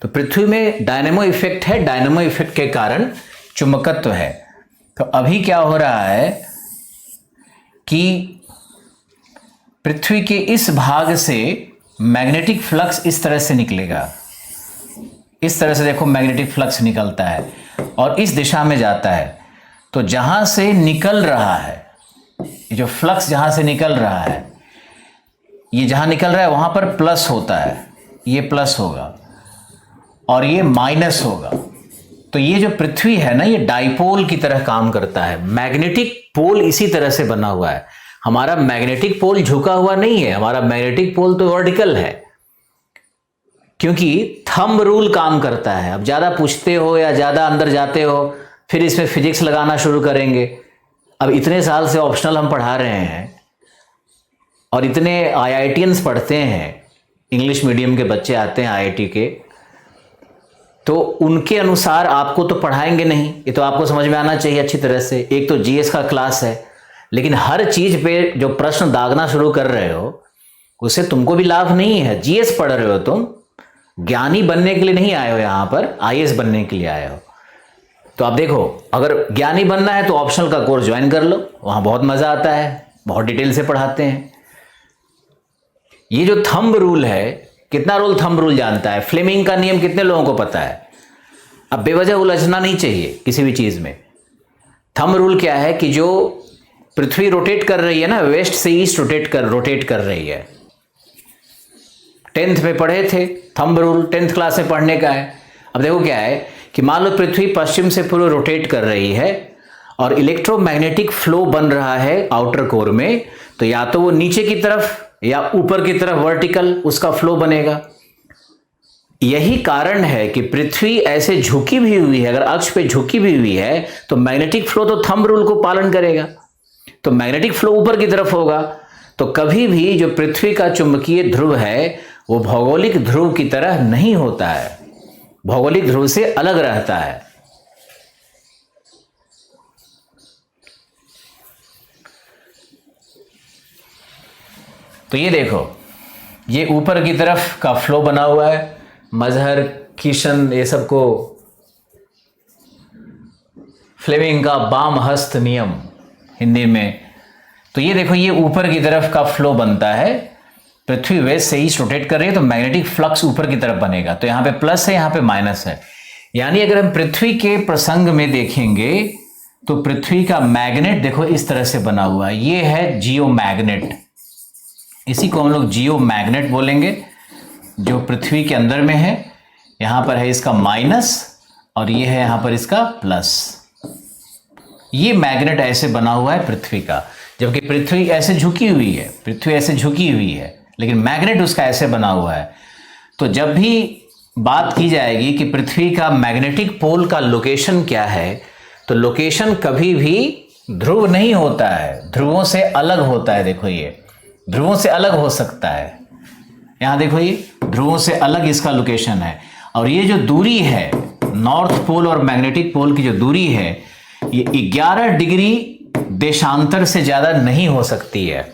तो पृथ्वी में dynamo effect है, डायनेमो इफेक्ट के कारण चुंबकत्व है। तो अभी क्या हो रहा है कि पृथ्वी के इस भाग से मैग्नेटिक फ्लक्स इस तरह से निकलेगा, इस तरह से देखो मैग्नेटिक फ्लक्स निकलता है और इस दिशा में जाता है। तो जहां से निकल रहा है, ये जो फ्लक्स जहां से निकल रहा है, ये जहां निकल रहा है वहां पर प्लस होता है, ये प्लस होगा और ये माइनस होगा। तो ये जो पृथ्वी है ना, ये डाइपोल की तरह काम करता है। मैग्नेटिक पोल इसी तरह से बना हुआ है। हमारा मैग्नेटिक पोल झुका हुआ नहीं है, हमारा मैग्नेटिक पोल तो वर्टिकल है, क्योंकि थंब रूल काम करता है। अब ज्यादा पूछते हो या ज्यादा अंदर जाते हो फिर इसमें फिजिक्स लगाना शुरू करेंगे। अब इतने साल से ऑप्शनल हम पढ़ा रहे हैं और इतने आईआईटियंस पढ़ते हैं, इंग्लिश मीडियम के बच्चे आते हैं आईआईटी के, तो उनके अनुसार आपको तो पढ़ाएंगे नहीं, ये तो आपको समझ में आना चाहिए अच्छी तरह से। एक तो जीएस का क्लास है, लेकिन हर चीज पे जो प्रश्न दागना शुरू कर रहे हो उससे तुमको भी लाभ नहीं है। जीएस पढ़ रहे हो तुम, ज्ञानी बनने के लिए नहीं आए हो, यहां पर आईएएस बनने के लिए आए हो। तो आप देखो, अगर ज्ञानी बनना है तो ऑप्शनल का कोर्स ज्वाइन कर लो, वहां बहुत मजा आता है, बहुत डिटेल से पढ़ाते हैं। ये जो थंब रूल है, कितना रोल थंब रूल जानता है? फ्लेमिंग का नियम कितने लोगों को पता है? अब बेवजह उलझना नहीं चाहिए किसी भी चीज में। थंब रूल क्या है कि जो पृथ्वी रोटेट कर रही है ना, वेस्ट से ईस्ट रोटेट कर रही है। 10th में पढ़े थे थंब रूल, 10th क्लास में पढ़ने का है। अब देखो क्या है कि मान लो पृथ्वी पश्चिम से पूर्व रोटेट कर रही है और इलेक्ट्रोमैग्नेटिक फ्लो बन रहा है आउटर कोर में, तो या तो वो नीचे की तरफ या ऊपर की तरफ वर्टिकल उसका फ्लो बनेगा। यही कारण है कि पृथ्वी ऐसे झुकी भी हुई है, अगर अक्ष पे झुकी भी हुई है तो मैग्नेटिक फ्लो तो थंब रूल को पालन करेगा, तो मैग्नेटिक फ्लो ऊपर की तरफ होगा। तो कभी भी जो पृथ्वी का चुंबकीय ध्रुव है वो भौगोलिक ध्रुव की तरह नहीं होता है, भौगोलिक ध्रुव से अलग रहता है। तो ये देखो, ये ऊपर की तरफ का फ्लो बना हुआ है। मजहर, किशन, ये सबको फ्लेमिंग का बाम हस्त नियम हिंदी में। तो ये देखो, ये ऊपर की तरफ का फ्लो बनता है। पृथ्वी वेस्ट से ईस्ट रोटेट कर रही है तो मैग्नेटिक फ्लक्स ऊपर की तरफ बनेगा। तो यहां पे प्लस है, यहां पे माइनस है। यानी अगर हम पृथ्वी के प्रसंग में देखेंगे तो पृथ्वी का मैग्नेट देखो इस तरह से बना हुआ है। ये है जियो मैग्नेट, इसी को हम लोग जियो मैग्नेट बोलेंगे, जो पृथ्वी के अंदर में है। यहां पर है इसका माइनस और ये है यहां पर इसका प्लस। ये मैग्नेट ऐसे बना हुआ है पृथ्वी का, जबकि पृथ्वी ऐसे झुकी हुई है, पृथ्वी ऐसे झुकी हुई है, लेकिन मैग्नेट उसका ऐसे बना हुआ है। तो जब भी बात की जाएगी कि पृथ्वी का मैग्नेटिक पोल का लोकेशन क्या है, तो लोकेशन कभी भी ध्रुव नहीं होता है, ध्रुवों से अलग होता है। देखो, ये ध्रुवों से अलग हो सकता है। यहां देखो, ये ध्रुवों से अलग इसका लोकेशन है। और ये जो दूरी है नॉर्थ पोल और मैग्नेटिक पोल की जो दूरी है, ये 11 डिग्री देशांतर से ज्यादा नहीं हो सकती है।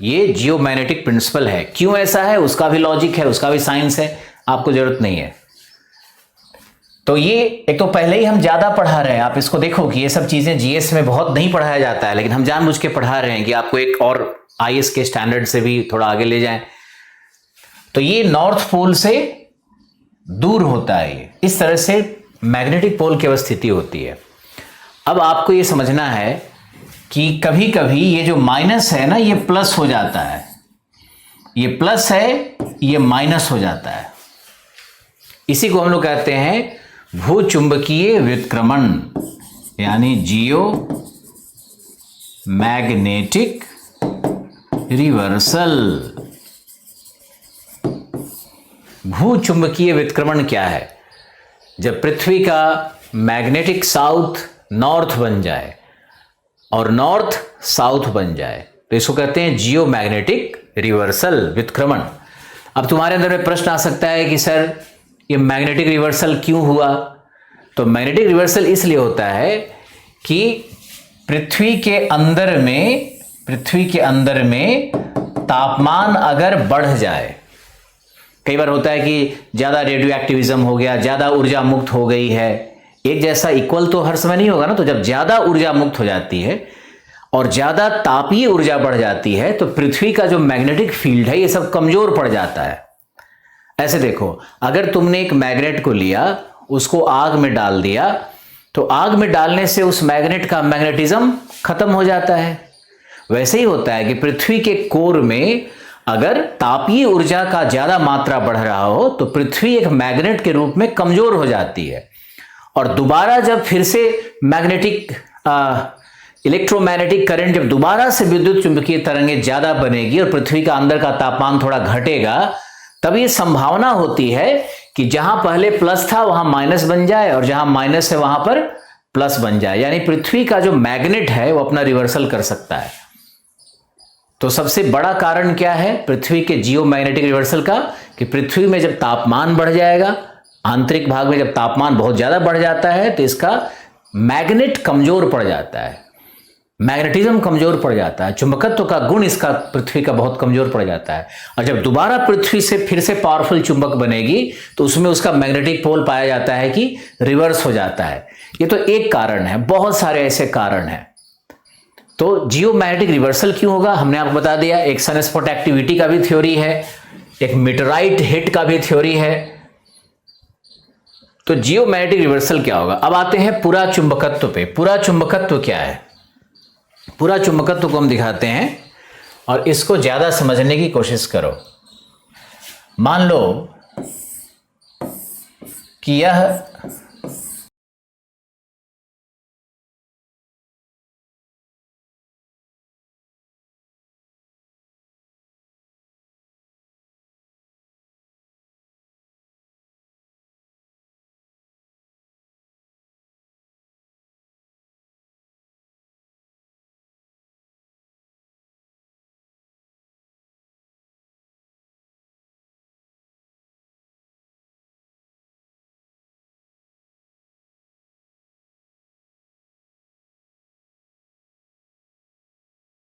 ये जियोमैग्नेटिक प्रिंसिपल है। क्यों ऐसा है उसका भी लॉजिक है, उसका भी साइंस है, आपको जरूरत नहीं है। तो ये एक तो पहले ही हम ज्यादा पढ़ा रहे हैं, आप इसको देखो कि ये सब चीजें जीएस में बहुत नहीं पढ़ाया जाता है, लेकिन हम जानबूझ के पढ़ा रहे हैं कि आपको एक और आईएएस के स्टैंडर्ड से भी थोड़ा आगे ले जाएं। तो ये नॉर्थ पोल से दूर होता है, ये इस तरह से मैग्नेटिक पोल की अवस्थिति होती है। अब आपको ये समझना है कि कभी कभी ये जो माइनस है ना, ये प्लस हो जाता है, ये प्लस है, ये माइनस हो जाता है। इसी को हम लोग कहते हैं भूचुंबकीय व्युत्क्रमण, यानी जियो मैग्नेटिक रिवर्सल। भूचुंबकीय व्युत्क्रमण क्या है? जब पृथ्वी का मैग्नेटिक साउथ नॉर्थ बन जाए और नॉर्थ साउथ बन जाए तो इसको कहते हैं जियो मैग्नेटिक रिवर्सल, व्युत्क्रमण। अब तुम्हारे अंदर में प्रश्न आ सकता है कि सर ये मैग्नेटिक रिवर्सल क्यों हुआ? तो मैग्नेटिक रिवर्सल इसलिए होता है कि पृथ्वी के अंदर में तापमान अगर बढ़ जाए, कई बार होता है कि ज़्यादा रेडियो एक्टिविज्म हो गया, ज़्यादा ऊर्जा मुक्त हो गई है। एक जैसा इक्वल तो हर समय नहीं होगा ना, तो जब ज़्यादा ऊर्जा मुक्त हो जाती है और ज़्यादा तापीय ऊर्जा बढ़ जाती है तो पृथ्वी का जो मैग्नेटिक फील्ड है ये सब कमज़ोर पड़ जाता है। ऐसे देखो, अगर तुमने एक मैग्नेट को लिया, उसको आग में डाल दिया, तो आग में डालने से उस मैग्नेट का मैग्नेटिज्म खत्म हो जाता है। वैसे ही होता है कि पृथ्वी के कोर में अगर तापीय ऊर्जा का ज्यादा मात्रा बढ़ रहा हो तो पृथ्वी एक मैग्नेट के रूप में कमजोर हो जाती है, और दोबारा जब फिर से मैग्नेटिक इलेक्ट्रोमैग्नेटिक करंट जब दोबारा से विद्युत चुंबकीय तरंगें ज्यादा बनेगी और पृथ्वी का अंदर का तापमान थोड़ा घटेगा, तब ये संभावना होती है कि जहां पहले प्लस था वहां माइनस बन जाए और जहां माइनस है वहां पर प्लस बन जाए। यानी पृथ्वी का जो मैग्नेट है वो अपना रिवर्सल कर सकता है। तो सबसे बड़ा कारण क्या है पृथ्वी के जियोमैग्नेटिक रिवर्सल का, कि पृथ्वी में जब तापमान बढ़ जाएगा, आंतरिक भाग में जब तापमान बहुत ज्यादा बढ़ जाता है तो इसका मैग्नेट कमजोर पड़ जाता है, मैग्नेटिज्म कमजोर पड़ जाता है, चुंबकत्व का गुण इसका पृथ्वी का बहुत कमजोर पड़ जाता है। और जब दोबारा पृथ्वी से फिर से पावरफुल चुंबक बनेगी तो उसमें उसका मैग्नेटिक पोल पाया जाता है कि रिवर्स हो जाता है। ये तो एक कारण है, बहुत सारे ऐसे कारण हैं। तो जियोमैग्नेटिक रिवर्सल क्यों होगा हमने आपको बता दिया। एक सनस्पॉट एक्टिविटी का भी थ्योरी है, एक मीटराइट हिट का भी थ्योरी है। तो जियोमैग्नेटिक रिवर्सल क्या होगा। अब आते हैं पूरा चुंबकत्व पे। पूरा चुंबकत्व क्या है, पूरा चुंबकत्व को हम दिखाते हैं और इसको ज्यादा समझने की कोशिश करो। मान लो कि यह